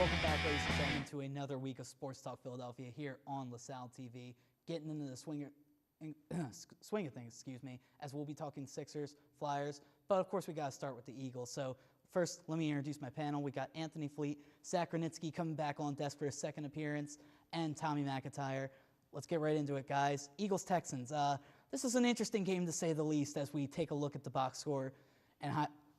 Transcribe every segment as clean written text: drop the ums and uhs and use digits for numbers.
Welcome back, ladies and gentlemen, to another week of Sports Talk Philadelphia here on LaSalle TV. Getting into the swing of things, as we'll be talking Sixers, Flyers, but of course we got to start with the Eagles. So first, let me introduce my panel. We got Anthony Fleet, Zach Granitsky coming back on desk for his second appearance, and Tommy McIntyre. Let's get right into it, guys. Eagles-Texans. This is an interesting game to say the least as we take a look at the box score and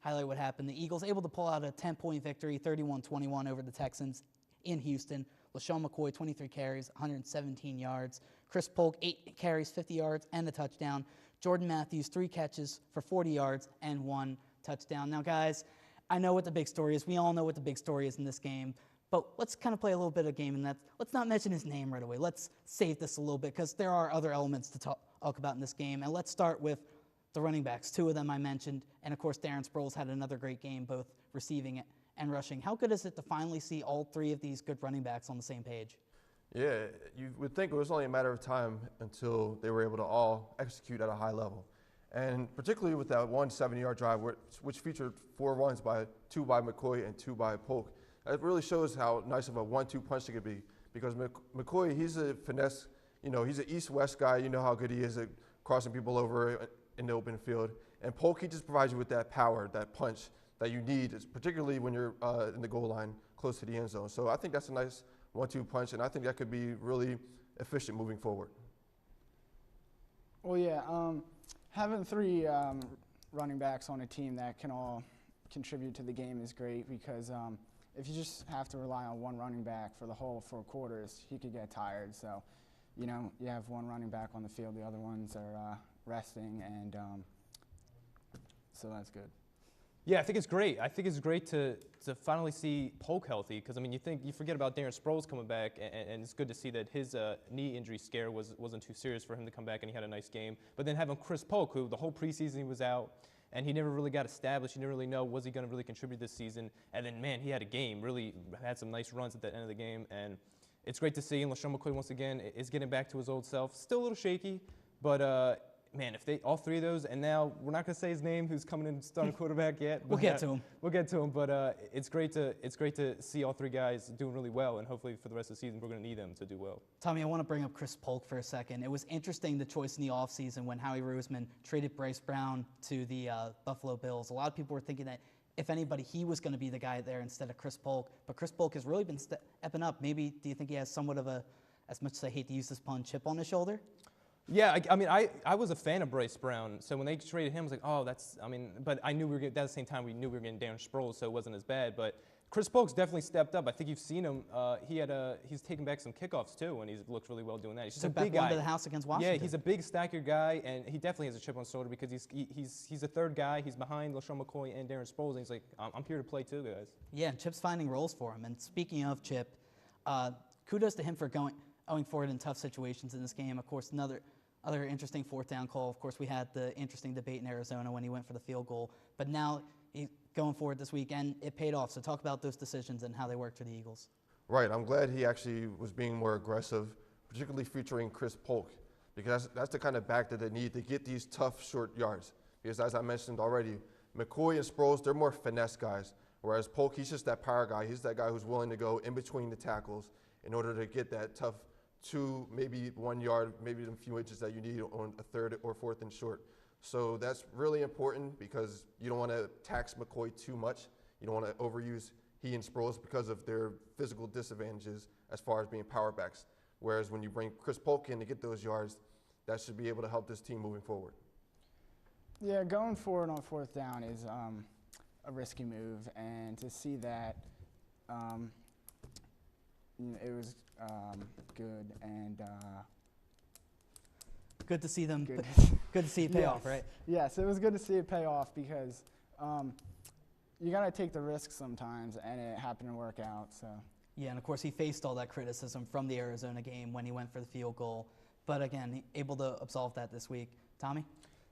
highlight what happened. The Eagles able to pull out a 10-point victory, 31-21 over the Texans in Houston. LaShawn McCoy, 23 carries, 117 yards. Chris Polk, 8 carries, 50 yards, and a touchdown. Jordan Matthews, 3 catches for 40 yards and 1 touchdown. Now, guys, I know what the big story is. We all know what the big story is in this game. But let's kind of play a little bit of game, and let's not mention his name right away. Let's save this a little bit because there are other elements to talk about in this game. And let's start with the running backs. 2 of them I mentioned. And, of course, Darren Sproles had another great game, both receiving and rushing. How good is it to finally see all 3 of these good running backs on the same page? Yeah, you would think it was only a matter of time until they were able to all execute at a high level. And particularly with that 170-yard drive, which featured 4 runs, 2 by McCoy and 2 by Polk. It really shows how nice of a 1-2 punch it could be, because McCoy, he's a finesse, he's an east-west guy. You know how good he is at crossing people over in the open field. And Polk, he just provides you with that power, that punch that you need, particularly when you're in the goal line close to the end zone. So I think that's a nice 1-2 punch, and I think that could be really efficient moving forward. Well, yeah, having 3 running backs on a team that can all contribute to the game is great, because if you just have to rely on one running back for the whole 4 quarters, he could get tired. So, you have one running back on the field, the other ones are resting, and so that's good. Yeah, I think it's great. I think it's great to finally see Polk healthy, because you forget about Darren Sproles coming back, and it's good to see that his knee injury scare wasn't too serious for him to come back, and he had a nice game. But then having Chris Polk, who the whole preseason he was out, and he never really got established. You never really know, was he going to really contribute this season? And then, man, he had a game, really had some nice runs at the end of the game. And it's great to see. And LaShawn McCoy, once again, is getting back to his old self. Still a little shaky, but, man, if they all 3 of those, and now we're not going to say his name, who's coming in starting quarterback yet. We'll get to him. We'll get to him, but it's great to see all 3 guys doing really well, and hopefully for the rest of the season we're going to need them to do well. Tommy, I want to bring up Chris Polk for a second. It was interesting, the choice in the offseason when Howie Roseman traded Bryce Brown to the Buffalo Bills. A lot of people were thinking that if anybody, he was going to be the guy there instead of Chris Polk. But Chris Polk has really been stepping up. Maybe, do you think he has somewhat of a, as much as I hate to use this pun, chip on his shoulder? Yeah, I was a fan of Bryce Brown, so when they traded him, I was like, but I knew at the same time we knew we were getting Darren Sproles, so it wasn't as bad. But Chris Polk's definitely stepped up. I think you've seen him. He's taken back some kickoffs too, and he's looked really well doing that. He's just a big guy. Back to the house against Washington. Yeah, he's a big stacker guy, and he definitely has a chip on his shoulder because he's a third guy. He's behind LaShawn McCoy and Darren Sproles, and he's like, I'm here to play too, guys. Yeah, and Chip's finding roles for him. And speaking of Chip, kudos to him for going forward in tough situations in this game. Of course, another interesting 4th down call. Of course, we had the interesting debate in Arizona when he went for the field goal. But now he's going forward this week, and it paid off. So talk about those decisions and how they worked for the Eagles. Right. I'm glad he actually was being more aggressive, particularly featuring Chris Polk, because that's the kind of back that they need to get these tough, short yards. Because as I mentioned already, McCoy and Sproles, they're more finesse guys, whereas Polk, he's just that power guy. He's that guy who's willing to go in between the tackles in order to get that tough 2, maybe 1 yard, maybe a few inches that you need on a 3rd or 4th and short. So that's really important because you don't want to tax McCoy too much. You don't want to overuse he and Sproles because of their physical disadvantages as far as being power backs. Whereas when you bring Chris Polk in to get those yards, that should be able to help this team moving forward. Yeah, going forward on 4th down is a risky move, and to see that it was good, and good to see them. Good to see it pay off, right? Yes, it was good to see it pay off because you got to take the risk sometimes, and it happened to work out. So. Yeah, and of course he faced all that criticism from the Arizona game when he went for the field goal, but again, able to absolve that this week. Tommy?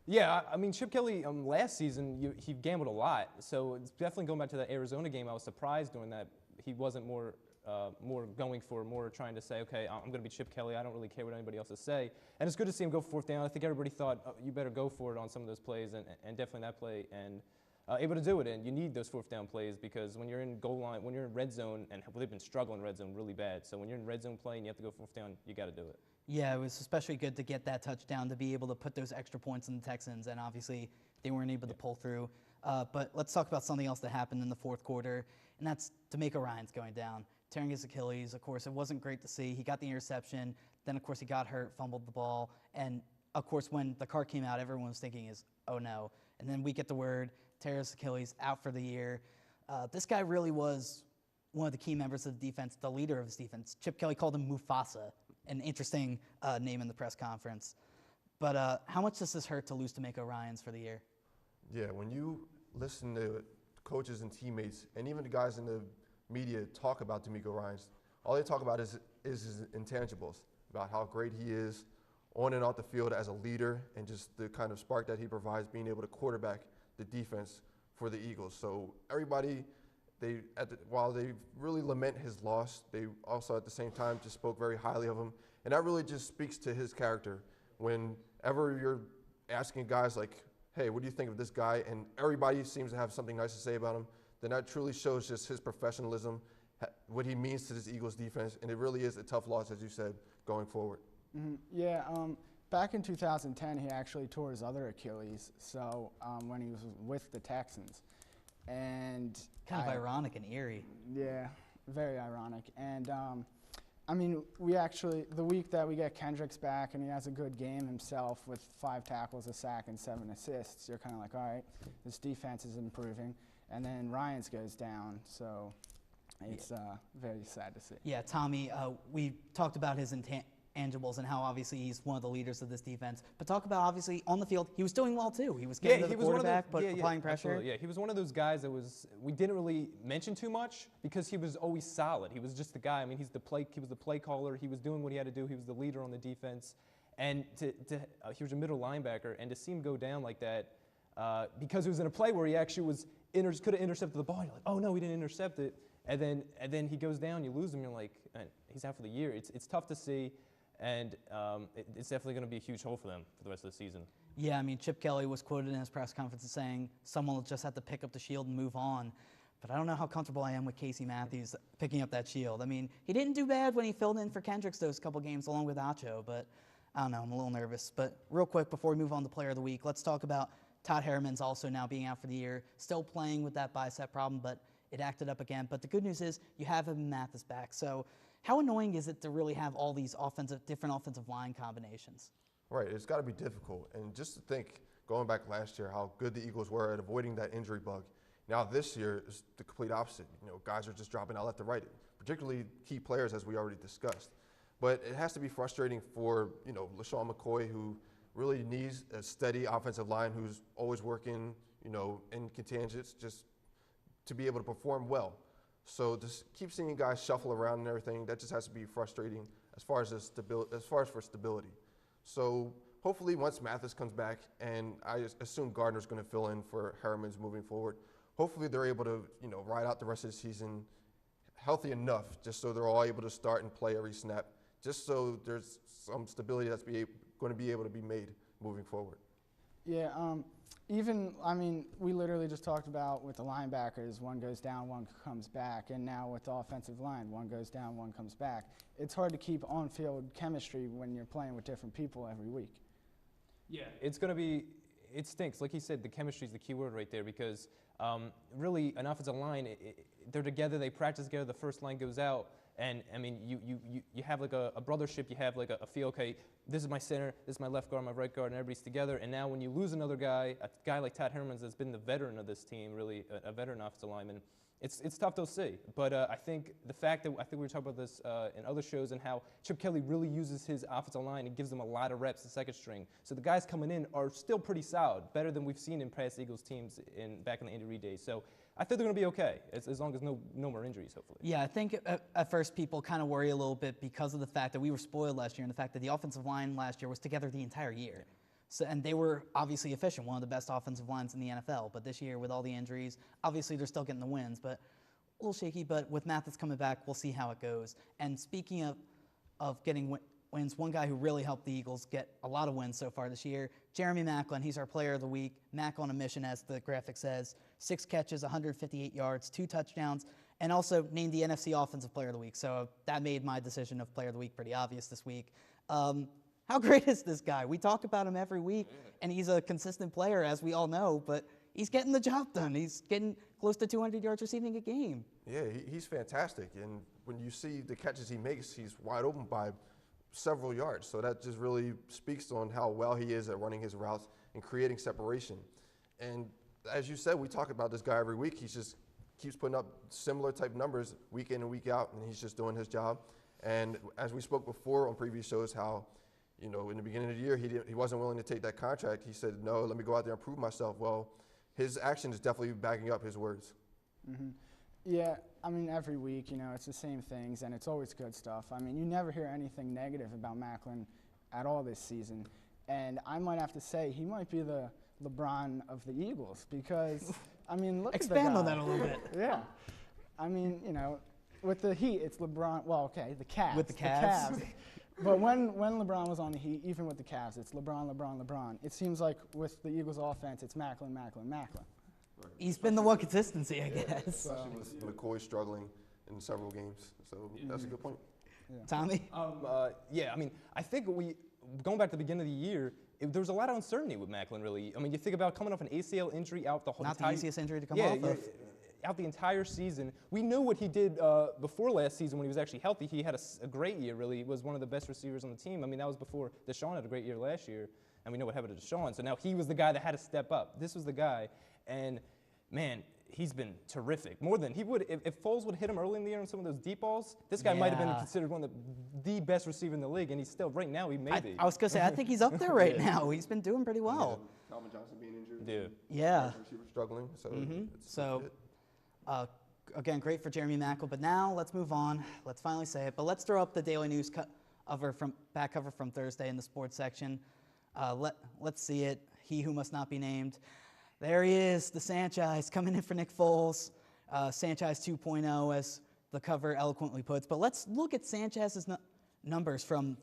Yeah, Chip Kelly last season he gambled a lot, so it's definitely going back to that Arizona game. I was surprised during that he wasn't more trying to say, okay, I'm going to be Chip Kelly. I don't really care what anybody else say. And it's good to see him go 4th down. I think everybody thought, oh, you better go for it on some of those plays, and definitely that play. And able to do it. And you need those fourth down plays because when you're in goal line, when you're in red zone, and they've been struggling red zone really bad. So when you're in red zone play and you have to go fourth down, you got to do it. Yeah, it was especially good to get that touchdown to be able to put those extra points in the Texans, and obviously they weren't able to pull through. But let's talk about something else that happened in the fourth quarter, and that's Demarcus Ryan's going down, tearing his Achilles. Of course, it wasn't great to see. He got the interception. Then, of course, he got hurt, fumbled the ball. And, of course, when the card came out, everyone was thinking oh, no. And then we get the word, tear his Achilles, out for the year. This guy really was one of the key members of the defense, the leader of his defense. Chip Kelly called him Mufasa, an interesting name in the press conference. But how much does this hurt to lose Demarcus Ryan for the year? Yeah, when you listen to coaches and teammates, and even the guys in the media talk about Demarcus Ryan, all they talk about is his intangibles, about how great he is on and off the field as a leader, and just the kind of spark that he provides, being able to quarterback the defense for the Eagles. So everybody, while they really lament his loss, they also at the same time just spoke very highly of him, and that really just speaks to his character. Whenever you're asking guys like, hey, what do you think of this guy? And everybody seems to have something nice to say about him. Then that truly shows just his professionalism, what he means to this Eagles defense. And it really is a tough loss, as you said, going forward. Mm-hmm. Yeah, back in 2010, he actually tore his other Achilles. So when he was with the Texans. And kind of ironic and eerie. Yeah, very ironic. And I mean, the week that we get Kendricks back and he has a good game himself with 5 tackles, a sack, and 7 assists, you're kind of like, all right, this defense is improving. And then Ryans goes down, so it's very sad to see. Yeah, Tommy, we talked about his intangibles and how obviously he's one of the leaders of this defense. But talk about obviously on the field, he was doing well too. He was getting to the quarterback, but applying pressure. Absolutely. Yeah, he was one of those guys that we didn't really mention too much because he was always solid. He was just the guy. I mean, he was the play caller. He was doing what he had to do. He was the leader on the defense, and he was a middle linebacker. And to see him go down like that, because it was in a play where he actually could have intercepted the ball. You're like, oh no, he didn't intercept it. And then he goes down. You lose him. You're like, man, he's out for the year. It's tough to see. And it's definitely going to be a huge hole for them for the rest of the season. Yeah, I mean, Chip Kelly was quoted in his press conference as saying someone will just have to pick up the shield and move on. But I don't know how comfortable I am with Casey Matthews picking up that shield. I mean, he didn't do bad when he filled in for Kendricks those couple games along with Acho, but I don't know, I'm a little nervous. But real quick, before we move on to Player of the Week, let's talk about Todd Harriman's also now being out for the year, still playing with that bicep problem, but it acted up again. But the good news is you have him and Mathis back. So how annoying is it to really have all these different offensive line combinations? Right, it's got to be difficult. And just to think, going back last year, how good the Eagles were at avoiding that injury bug. Now this year is the complete opposite. You know, guys are just dropping out left to right, particularly key players, as we already discussed. But it has to be frustrating for, LaShawn McCoy, who really needs a steady offensive line, who's always working, in contingents, just to be able to perform well. So just keep seeing guys shuffle around and everything. That just has to be frustrating as far as for stability. So hopefully once Mathis comes back, and I assume Gardner's going to fill in for Harriman's moving forward, hopefully they're able to ride out the rest of the season healthy enough, just so they're all able to start and play every snap, just so there's some stability that's going to be able to be made moving forward. Yeah. We literally just talked about with the linebackers, one goes down, one comes back, and now with the offensive line, one goes down, one comes back. It's hard to keep on-field chemistry when you're playing with different people every week. Yeah, it stinks. Like he said, the chemistry is the key word right there because really an offensive line, they're together, they practice together, the first line goes out, and I mean, you have like a brothership, you have like a feel, okay, this is my center, this is my left guard, my right guard, and everybody's together. And now when you lose another guy, a guy like Todd Herman that's been the veteran of this team, really a veteran offensive lineman, it's tough to see. But I think the fact that, I think we were talking about this in other shows and how Chip Kelly really uses his offensive line and gives them a lot of reps in second string. So the guys coming in are still pretty solid, better than we've seen in past Eagles teams back in the Andy Reid days. So I think they're going to be okay, as long as no more injuries, hopefully. Yeah, I think at first people kind of worry a little bit because of the fact that we were spoiled last year and the fact that the offensive line last year was together the entire year. So, and they were obviously efficient, one of the best offensive lines in the NFL. But this year, with all the injuries, obviously they're still getting the wins, but a little shaky. But with Mathis coming back, we'll see how it goes. And speaking of getting wins. One guy who really helped the Eagles get a lot of wins so far this year, Jeremy Maclin. He's our player of the week. Mac on a mission, as the graphic says. 6 catches, 158 yards, 2 touchdowns, and also named the NFC Offensive Player of the Week. So that made my decision of Player of the Week pretty obvious this week. How great is this guy? We talk about him every week, and he's a consistent player, as we all know, but he's getting the job done. He's getting close to 200 yards receiving a game. Yeah, he's fantastic. And when you see the catches he makes, he's wide open by several yards. So that just really speaks on how well he is at running his routes and creating separation. And as you said, we talk about this guy every week. He just keeps putting up similar type numbers week in and week out, and he's just doing his job. And as we spoke before on previous shows, how in the beginning of the year, he wasn't willing to take that contract. He said, no, let me go out there and prove myself. Well, his action is definitely backing up his words. Mm-hmm. Yeah, I mean, every week, it's the same things, and it's always good stuff. I mean, you never hear anything negative about Maclin at all this season. And I might have to say he might be the LeBron of the Eagles because, I mean, look Expand at the guy. on that a little bit. Yeah. I mean, with the Heat, it's LeBron. Well, okay, the Cavs. With the Cavs. But when LeBron was on the Heat, even with the Cavs, it's LeBron. It seems like with the Eagles offense, it's Maclin. He's been the one consistency, I guess. Especially with McCoy struggling in several games. So that's a good point. Yeah. Tommy? Yeah, I mean, I think going back to the beginning of the year, there was a lot of uncertainty with Maclin, really. I mean, you think about coming off an ACL injury out the whole Not the easiest injury to come yeah, off of. Out the entire season. We knew what he did before last season when he was actually healthy. He had a great year, really. He was one of the best receivers on the team. I mean, that was before Deshaun had a great year last year, and we know what happened to Deshaun. So now he was the guy that had to step up. This was the guy, and man, he's been terrific. More than he would, if Foles would hit him early in the year on some of those deep balls, this guy might have been considered one of the best receiver in the league, and he's still, right now, he may be. I was going to say, I think he's up there right now. He's been doing pretty well. Yeah. Calvin Johnson being injured. Yeah. Receiver struggling. So, Again, great for Jeremy Maclin. But now let's move on. Let's finally say it. But let's throw up the Daily News back cover from Thursday in the sports section. Let's see it. He who must not be named. There he is, the Sanchez, coming in for Nick Foles. Sanchez 2.0, as the cover eloquently puts. But let's look at Sanchez's numbers from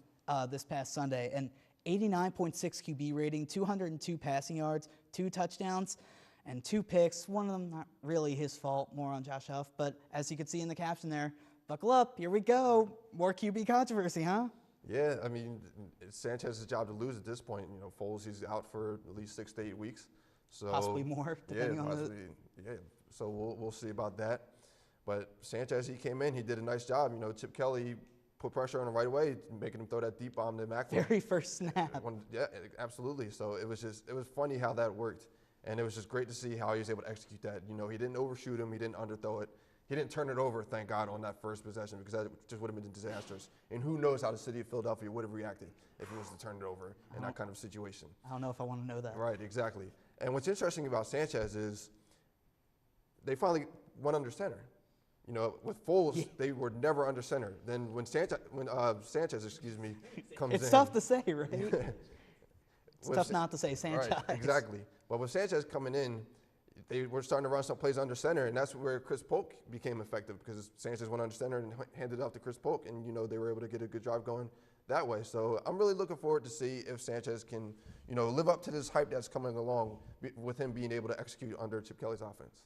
this past Sunday. An 89.6 QB rating, 202 passing yards, 2 touchdowns, and 2 picks. One of them not really his fault, more on Josh Huff. But as you can see in the caption there, buckle up, here we go. More QB controversy, huh? Yeah, I mean, it's Sanchez's job to lose at this point. Foles, he's out for at least 6 to 8 weeks. So possibly more, depending on the... Yeah, so we'll see about that. But Sanchez, he came in, he did a nice job. Chip Kelly put pressure on him right away, making him throw that deep bomb to Maclin. Very first snap. Yeah, absolutely. So it was funny how that worked. And it was just great to see how he was able to execute that. He didn't overshoot him, he didn't underthrow it. He didn't turn it over, thank God, on that first possession, because that just would have been disastrous. And who knows how the city of Philadelphia would have reacted if he was to turn it over in that kind of situation. I don't know if I want to know that. Right, exactly. And what's interesting about Sanchez is they finally went under center. With Foles, they were never under center. Then when Sanchez, comes in. It's tough to say, right? It's tough not to say Sanchez. Right, exactly. But with Sanchez coming in, they were starting to run some plays under center, and that's where Chris Polk became effective, because Sanchez went under center and handed it off to Chris Polk, and they were able to get a good drive going that way. So I'm really looking forward to see if Sanchez can, live up to this hype that's coming along with him being able to execute under Chip Kelly's offense.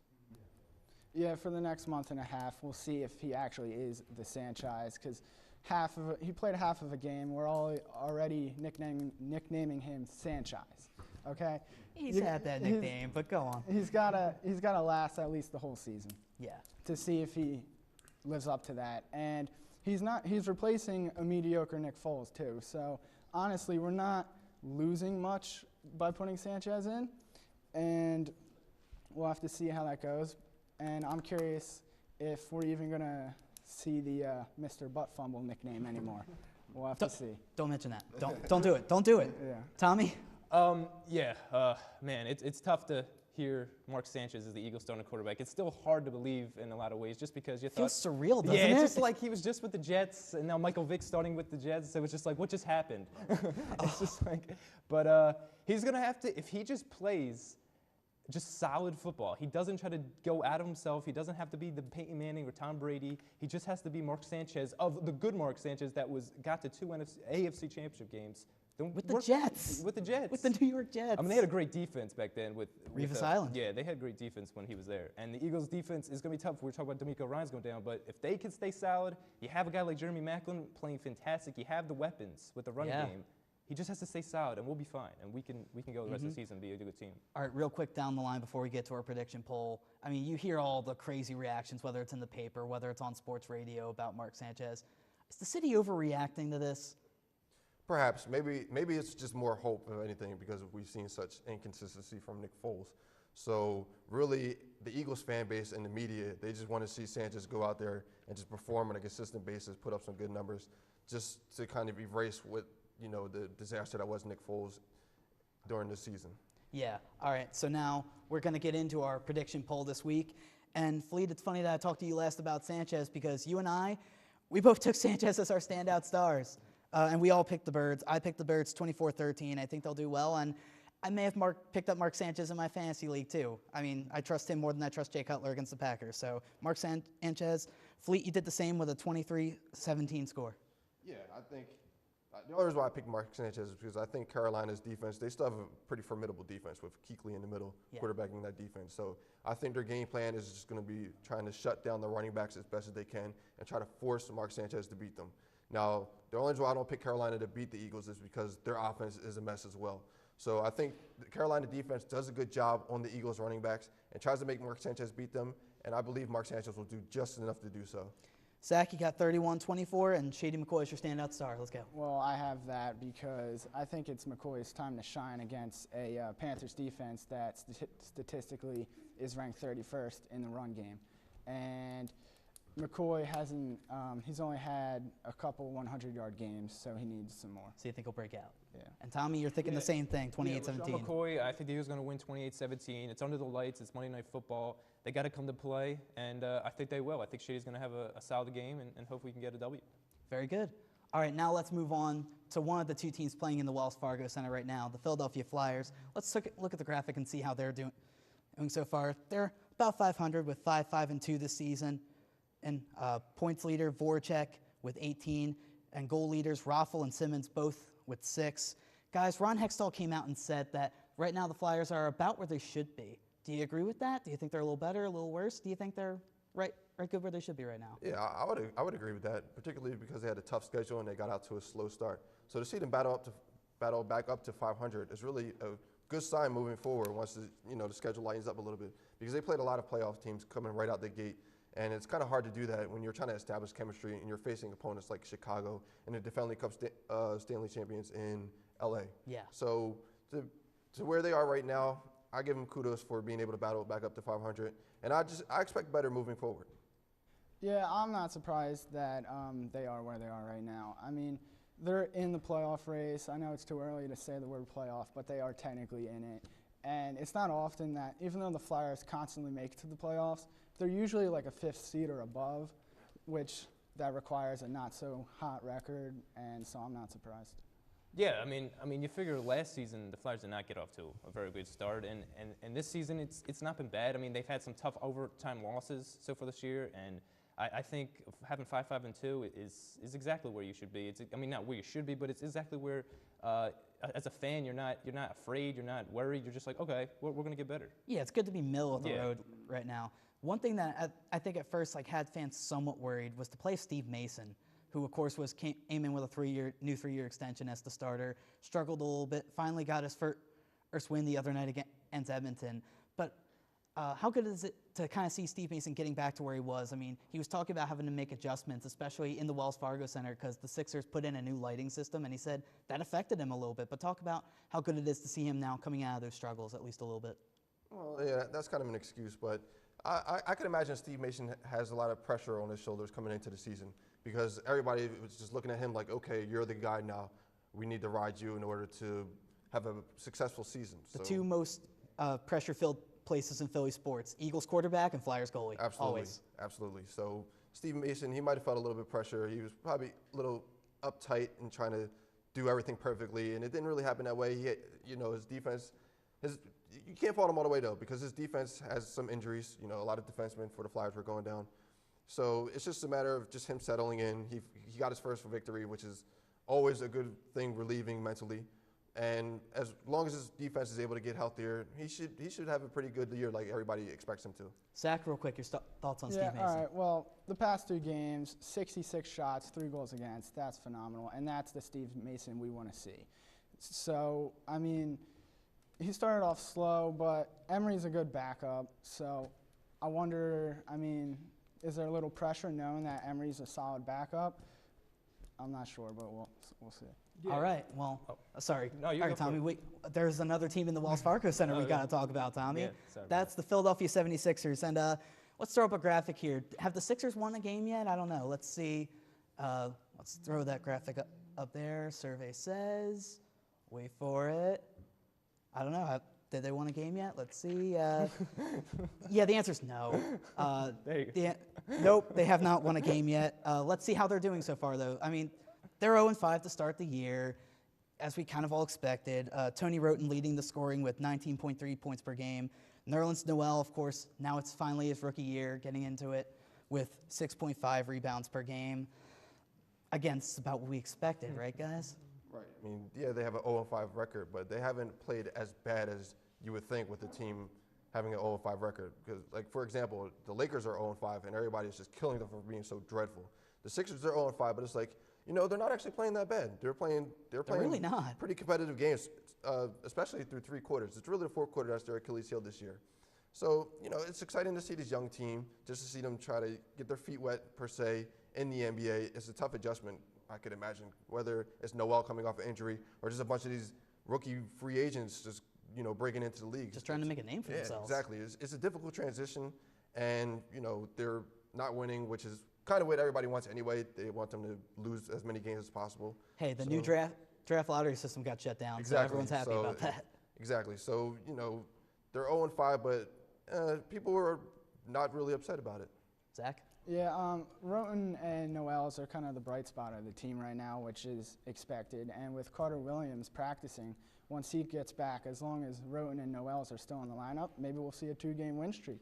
Yeah, for the next month and a half, we'll see if he actually is the Sanchez, because he played half of a game. We're all already nicknaming him Sanchez. Okay. He's had that nickname, but go on. He's gotta last at least the whole season. Yeah. To see if he lives up to that, and he's replacing a mediocre Nick Foles too. So honestly, we're not losing much by putting Sanchez in, and we'll have to see how that goes. And I'm curious if we're even gonna see the Mr. Butt Fumble nickname anymore. We'll have to see. Don't mention that. Don't do it. Don't do it. Yeah. Tommy? Man, it's tough to hear Mark Sanchez as the Eagles starting quarterback. It's still hard to believe in a lot of ways, just because you thought... Feels surreal, doesn't it? Yeah, it's just like he was just with the Jets, and now Michael Vick's starting with the Jets. So it's just like, what just happened? It's just like... But he's going to have to... If he just plays just solid football. He doesn't try to go out of himself. He doesn't have to be the Peyton Manning or Tom Brady. He just has to be Mark Sanchez, of the good Mark Sanchez that got to 2 AFC championship games. With the Jets. With the Jets. With the New York Jets. I mean, they had a great defense back then with Revis Island. Yeah, they had great defense when he was there. And the Eagles' defense is going to be tough. We're talking about Demarcus Ryan's going down, but if they can stay solid, you have a guy like Jeremy Maclin playing fantastic. You have the weapons with the running game. He just has to stay solid, and we'll be fine. And we can go the rest of the season and be a good team. All right, real quick down the line before we get to our prediction poll. I mean, you hear all the crazy reactions, whether it's in the paper, whether it's on sports radio about Mark Sanchez. Is the city overreacting to this? Perhaps. Maybe it's just more hope, if anything, because we've seen such inconsistency from Nick Foles. So really, the Eagles fan base and the media, they just want to see Sanchez go out there and just perform on a consistent basis, put up some good numbers, just to kind of erase what, the disaster that was Nick Foles during the season. Yeah. All right. So now we're going to get into our prediction poll this week. And Fleet, it's funny that I talked to you last about Sanchez because you and I, we both took Sanchez as our standout stars. And we all picked the Birds. I picked the Birds 24-13. I think they'll do well. And I may have picked up Mark Sanchez in my fantasy league too. I mean, I trust him more than I trust Jay Cutler against the Packers. So Mark Sanchez, Fleet, you did the same with a 23-17 score. Yeah, I think the only reason why I picked Mark Sanchez is because I think Carolina's defense, they still have a pretty formidable defense with Kuechly in the middle, quarterbacking that defense. So I think their game plan is just going to be trying to shut down the running backs as best as they can and try to force Mark Sanchez to beat them. Now, the only reason why I don't pick Carolina to beat the Eagles is because their offense is a mess as well. So I think the Carolina defense does a good job on the Eagles running backs and tries to make Mark Sanchez beat them, and I believe Mark Sanchez will do just enough to do so. Zach, you got 31-24, and Shady McCoy is your standout star. Let's go. Well, I have that because I think it's McCoy's time to shine against a Panthers defense that statistically is ranked 31st in the run game. And McCoy hasn't, he's only had a couple 100-yard games, so he needs some more. So you think he'll break out? Yeah. And Tommy, you're thinking the same thing, 28-17. Yeah, McCoy, I think the Eagles are going to win 28-17. It's under the lights. It's Monday Night Football. They got to come to play, and I think they will. I think Shady's going to have a solid game, and hopefully we can get a W. Very good. All right, now let's move on to one of the two teams playing in the Wells Fargo Center right now, the Philadelphia Flyers. Let's look at the graphic and see how they're doing so far. They're about 500 with 5-5-2 this season. And points leader, Voracek, with 18. And goal leaders, Raffle and Simmons, both with 6. Guys, Ron Hextall came out and said that right now the Flyers are about where they should be. Do you agree with that? Do you think they're a little better, a little worse? Do you think they're right good where they should be right now? Yeah, I would agree with that, particularly because they had a tough schedule and they got out to a slow start. So to see them battle back up to 500 is really a good sign moving forward once the schedule lightens up a little bit, because they played a lot of playoff teams coming right out the gate. And it's kind of hard to do that when you're trying to establish chemistry and you're facing opponents like Chicago and the defending Cup Stanley champions in LA. Yeah. So to where they are right now, I give them kudos for being able to battle back up to 500. And I expect better moving forward. Yeah, I'm not surprised that they are where they are right now. I mean, they're in the playoff race. I know it's too early to say the word playoff, but they are technically in it. And it's not often that, even though the Flyers constantly make it to the playoffs, they're usually like a 5th seed or above, which that requires a not-so-hot record, and so I'm not surprised. Yeah, I mean, you figure last season the Flyers did not get off to a very good start, and this season it's not been bad. I mean, they've had some tough overtime losses so far this year, and I think having 5-5-2 is exactly where you should be. Not where you should be, but it's exactly where, as a fan, you're not afraid, you're not worried. You're just like, okay, we're going to get better. Yeah, it's good to be middle of the road right now. One thing that I think at first had fans somewhat worried was to play Steve Mason, who of course came in with a new 3-year extension as the starter, struggled a little bit, finally got his first win the other night against Edmonton. But how good is it to kind of see Steve Mason getting back to where he was? I mean, he was talking about having to make adjustments, especially in the Wells Fargo Center, because the Sixers put in a new lighting system, and he said that affected him a little bit. But talk about how good it is to see him now coming out of those struggles at least a little bit. Well, yeah, that's kind of an excuse, but I can imagine Steve Mason has a lot of pressure on his shoulders coming into the season, because everybody was just looking at him like, okay, you're the guy now. We need to ride you in order to have a successful season. The two most pressure-filled places in Philly sports: Eagles quarterback and Flyers goalie. Absolutely, always. Absolutely. So Steve Mason, he might have felt a little bit of pressure. He was probably a little uptight and trying to do everything perfectly, and it didn't really happen that way. His You can't fault him all the way, though, because his defense has some injuries. You know, a lot of defensemen for the Flyers were going down. So it's just a matter of just him settling in. He got his first victory, which is always a good thing, relieving mentally. And as long as his defense is able to get healthier, he should have a pretty good year like everybody expects him to. Zach, real quick, your thoughts on Steve Mason? All right. Well, the past 3 games, 66 shots, 3 goals against. That's phenomenal, and that's the Steve Mason we want to see. So, I mean, he started off slow, but Emery's a good backup. So I wonder, I mean, is there a little pressure knowing that Emery's a solid backup? I'm not sure, but we'll see. Yeah. All right. Well, sorry. No, you all right, Tommy. There's another team in the Wells Fargo Center we got to talk about, Tommy. Yeah, sorry That's the Philadelphia 76ers. And let's throw up a graphic here. Have the Sixers won a game yet? I don't know. Let's see. Let's throw that graphic up there. Survey says. Wait for it. I don't know. Did they win a game yet? Let's see. Yeah, the answer is no. There you go. Nope, they have not won a game yet. Let's see how they're doing so far, though. I mean, they're 0-5 to start the year, as we kind of all expected. Tony Wroten leading the scoring with 19.3 points per game. Nerlens Noel, of course, now it's finally his rookie year, getting into it with 6.5 rebounds per game. Again, it's about what we expected, right, guys? Right. I mean, yeah, they have an 0-5 record, but they haven't played as bad as you would think with the team having an 0-5 record. Because, like, for example, the Lakers are 0-5, and everybody's just killing them for being so dreadful. The Sixers are 0-5, but it's like, you know, they're not actually playing that bad. They're playing really not. Pretty competitive games, especially through 3 quarters. It's really the 4th quarter that's their Achilles heel this year. So, you know, it's exciting to see this young team, just to see them try to get their feet wet, per se, in the NBA. It's a tough adjustment, I could imagine, whether it's Noel coming off an injury or just a bunch of these rookie free agents just, you know, breaking into the league. Just trying to make a name for themselves. Exactly. It's a difficult transition, and, you know, they're not winning, which is kind of what everybody wants anyway. They want them to lose as many games as possible. Hey, the new draft lottery system got shut down, so everyone's happy about that. Exactly. So, you know, they're 0-5, but people were not really upset about it. Zach? Yeah, Wroten and Noels are kind of the bright spot of the team right now, which is expected. And with Carter Williams practicing, once he gets back, as long as Wroten and Noels are still in the lineup, maybe we'll see a 2-game win streak.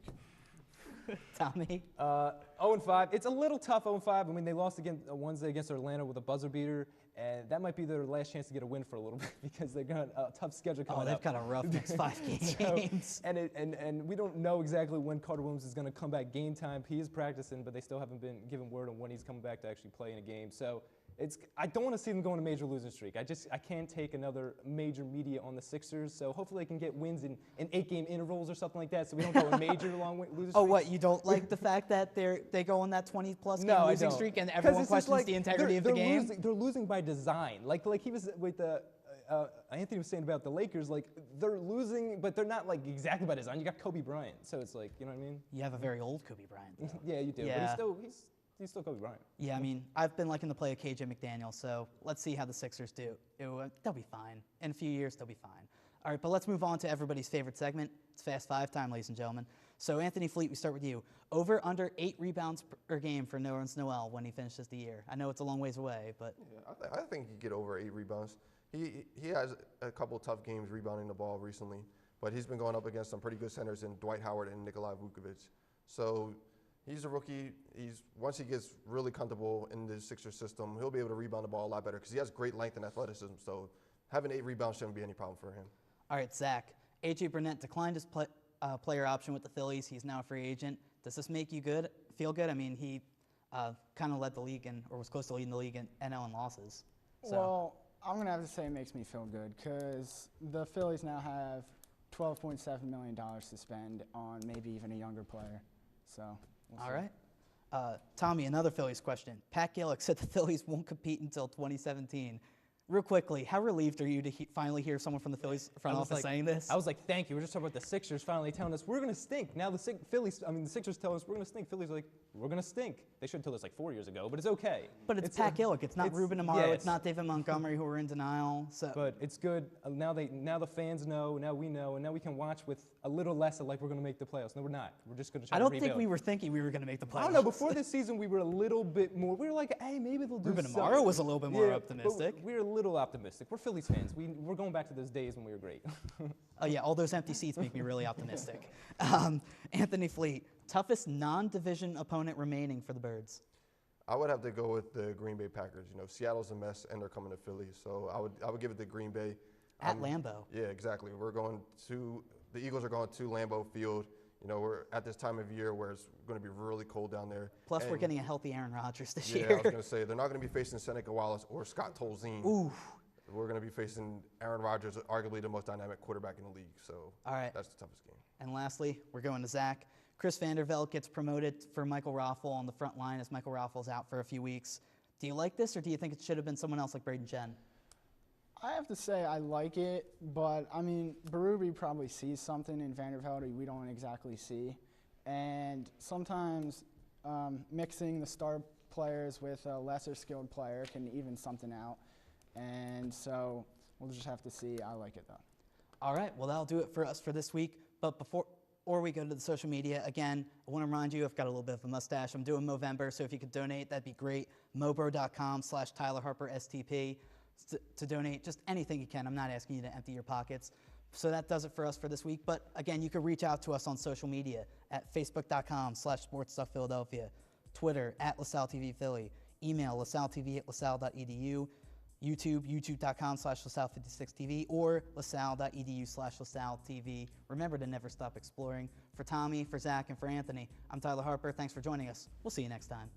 Tommy? 0-5. It's a little tough, 0-5. I mean, they lost against Wednesday against Atlanta with a buzzer beater, and that might be their last chance to get a win for a little bit because they've got a tough schedule coming up. Oh, they've got a rough next 5 games. And we don't know exactly when Carter Williams is going to come back game time. He is practicing, but they still haven't been given word on when he's coming back to actually play in a game. So I don't want to see them go on a major losing streak. I can't take another major media on the Sixers. So hopefully they can get wins in 8-game intervals or something like that, so we don't go a major long losing streak. Oh, what? You don't like the fact that they go on that 20-plus game losing streak and everyone questions the integrity of the game? They're losing by design. Like he was with Anthony was saying about the Lakers. Like they're losing, but they're not like exactly by design. You got Kobe Bryant, so it's like, you know what I mean? You have a very old Kobe Bryant, though. Yeah, you do. Yeah. But he's still Kobe Bryant. Yeah, I mean, I've been liking the play of KJ McDaniel, so let's see how the Sixers do. They'll be fine. In a few years, they'll be fine. All right, but let's move on to everybody's favorite segment. It's Fast 5 time, ladies and gentlemen. So, Anthony Fleet, we start with you. Over under 8 rebounds per game for Nerlens Noel when he finishes the year. I know it's a long ways away, but Yeah, I think he could get over 8 rebounds. He has a couple tough games rebounding the ball recently, but he's been going up against some pretty good centers in Dwight Howard and Nikolai Vukovic. So he's a rookie. Once he gets really comfortable in the Sixers system, he'll be able to rebound the ball a lot better because he has great length and athleticism. So having 8 rebounds shouldn't be any problem for him. all right, Zach. A.J. Burnett declined his player option with the Phillies. He's now a free agent. Does this make you feel good? I mean, he kind of led the league or was close to leading the league in NL in losses. So. Well, I'm going to have to say it makes me feel good because the Phillies now have $12.7 million to spend on maybe even a younger player. So, we'll see. All right. Tommy, another Phillies question. Pat Gillick said the Phillies won't compete until 2017. Real quickly, how relieved are you to finally hear someone from the Phillies front office saying this? I was like, thank you. We're just talking about the Sixers finally telling us we're going to stink. Now the Sixers tell us we're going to stink. Phillies are like, we're going to stink. They should have told us like 4 years ago, but it's okay. But it's Pat Gillick. It's not Ruben Amaro. It's not David Montgomery who are in denial. So. But it's good. Now the fans know. Now we know, and now we can watch with a little less of like we're going to make the playoffs. No, we're not. We're just going to try to rebuild. I don't think we were thinking we were going to make the playoffs. I don't know. Before this season, we were a little bit more. We were like, hey, maybe they'll do Ruben something. Amaro was a little bit more optimistic. We were a little optimistic. We're Phillies fans. We're going back to those days when we were great. Oh, yeah, all those empty seats make me really optimistic. Anthony Fleet, toughest non-division opponent remaining for the Birds? I would have to go with the Green Bay Packers. You know, Seattle's a mess, and they're coming to Philly, so I would give it to Green Bay. At Lambeau. Yeah, exactly. The Eagles are going to Lambeau Field. You know, we're at this time of year where it's going to be really cold down there. Plus, and we're getting a healthy Aaron Rodgers this yeah, year. I was going to say, they're not going to be facing Seneca Wallace or Scott Tolzien. Ooh. We're going to be facing Aaron Rodgers, arguably the most dynamic quarterback in the league. So All right. that's the toughest game. And lastly, we're going to Zach. Chris Vanderveld gets promoted for Michael Raffle on the front line as Michael Raffle's out for a few weeks. Do you like this, or do you think it should have been someone else like Braden Chen? I have to say I like it, but I mean, Berube probably sees something in Vanderveld we don't exactly see. And sometimes mixing the star players with a lesser skilled player can even something out. And so we'll just have to see. I like it, though. All right, well, that'll do it for us for this week. But before we go to the social media, again, I want to remind you, I've got a little bit of a mustache. I'm doing Movember, so if you could donate, that'd be great. Mobro.com/TylerHarperSTP to donate just anything you can. I'm not asking you to empty your pockets. So that does it for us for this week. But again, you can reach out to us on social media at Facebook.com/SportsTalkPhiladelphia, Twitter at LaSalle TV Philly, email LaSalleTV@LaSalle.edu, YouTube, youtube.com/LaSalle56TV, or LaSalle.edu/LaSalleTV. Remember to never stop exploring. For Tommy, for Zach, and for Anthony, I'm Tyler Harper. Thanks for joining us. We'll see you next time.